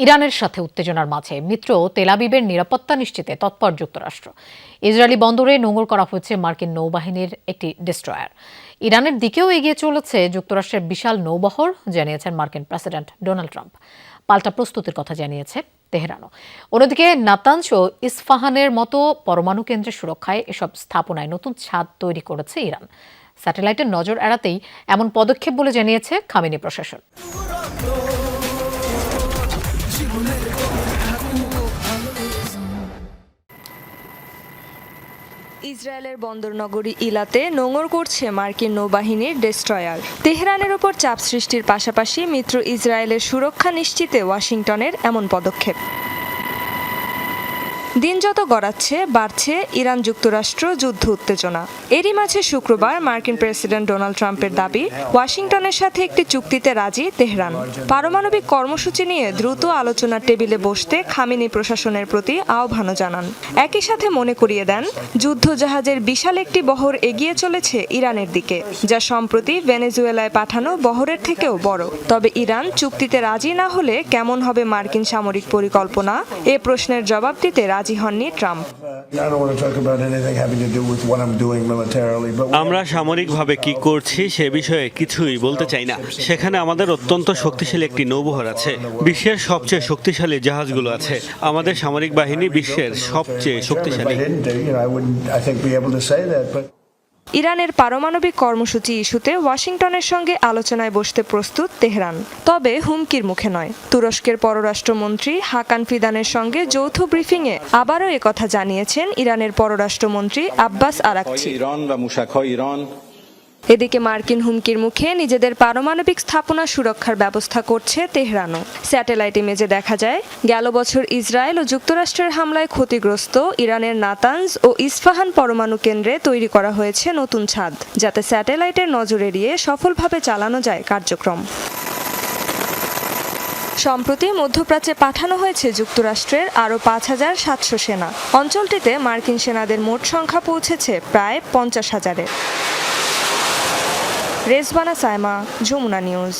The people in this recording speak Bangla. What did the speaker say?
ইরানের সাথে উত্তেজনার মাঝে মিত্র তেল আবিবের নিরাপত্তা নিশ্চিতে তৎপর যুক্তরাষ্ট্র। ইসরায়েলি বন্দরে নোঙর করা হয়েছে মার্কিন নৌবাহিনীর একটি ডেস্ট্রয়ার। ইরানের দিকেও এগিয়ে চলেছে যুক্তরাষ্ট্রের বিশাল নৌবহর, জানিয়েছেন মার্কিন প্রেসিডেন্ট ডোনাল্ড ট্রাম্প। পাল্টা প্রস্তুতির কথা জানিয়েছে তেহরানও। অন্যদিকে নাতানজ ও ইস্পাহানের মতো পরমাণু কেন্দ্রের সুরক্ষায় এসব স্থাপনায় নতুন ছাদ তৈরি করেছে ইরান। স্যাটেলাইটের নজর এড়াতেই এমন পদক্ষেপ বলে জানিয়েছে খামেনি প্রশাসন। ইসরায়েলের বন্দরনগরী ইলাতে নোঙর করছে মার্কিন নৌবাহিনীর ডেস্ট্রয়ার। তেহরানের ওপর চাপ সৃষ্টির পাশাপাশি মিত্র ইসরায়েলের সুরক্ষা নিশ্চিতে ওয়াশিংটনের এমন পদক্ষেপ। দিন যত গড়াচ্ছে বাড়ছে ইরান যুক্তরাষ্ট্র যুদ্ধ উত্তেজনা। এরই মাঝে শুক্রবার মার্কিন প্রেসিডেন্ট ডোনাল্ড ট্রাম্পের দাবি, ওয়াশিংটনের সাথে একটি চুক্তিতে রাজি তেহরান। পারমাণবিক কর্মসূচি নিয়ে দ্রুত আলোচনার টেবিলে বসতে খামেনি প্রশাসনের প্রতি আহ্বানও জানান। একই সাথে মনে করিয়ে দেন, যুদ্ধজাহাজের বিশাল একটি বহর এগিয়ে চলেছে ইরানের দিকে, যা সম্প্রতি ভেনেজুয়েলায় পাঠানো বহরের থেকেও বড়। তবে ইরান চুক্তিতে রাজি না হলে কেমন হবে মার্কিন সামরিক পরিকল্পনা, এ প্রশ্নের জবাব দিতে রাজি হননি ট্রাম্প। আমরা সামরিকভাবে কি করছি সে বিষয়ে কিছুই বলতে চাই না। সেখানে আমাদের অত্যন্ত শক্তিশালী একটি নৌবহর আছে, বিশ্বের সবচেয়ে শক্তিশালী জাহাজগুলো আছে। আমাদের সামরিক বাহিনী বিশ্বের সবচেয়ে শক্তিশালী। ইরানের পারমাণবিক কর্মসূচি ইস্যুতে ওয়াশিংটনের সঙ্গে আলোচনায় বসতে প্রস্তুত তেহরান, তবে হুমকির মুখে নয়। তুরস্কের পররাষ্ট্রমন্ত্রী হাকান ফিদানের সঙ্গে যৌথ ব্রিফিংয়ে আবারও একথা জানিয়েছেন ইরানের পররাষ্ট্রমন্ত্রী আব্বাস আরাকচি। এদিকে মার্কিন হুমকির মুখে নিজেদের পারমাণবিক স্থাপনা সুরক্ষার ব্যবস্থা করছে তেহরানও। স্যাটেলাইট ইমেজে দেখা যায়, গেল বছর ইসরায়েল ও যুক্তরাষ্ট্রের হামলায় ক্ষতিগ্রস্ত ইরানের নাতানজ ও ইস্পাহান পরমাণু কেন্দ্রে তৈরি করা হয়েছে নতুন ছাদ, যাতে স্যাটেলাইটের নজর এড়িয়ে সফলভাবে চালানো যায় কার্যক্রম। সম্প্রতি মধ্যপ্রাচ্যে পাঠানো হয়েছে যুক্তরাষ্ট্রের আরও ৫,৭০০ সেনা। অঞ্চলটিতে মার্কিন সেনাদের মোট সংখ্যা পৌঁছেছে প্রায় ৫০,০০০-এ। রেজবানা সাইমা, যমুনা নিউজ।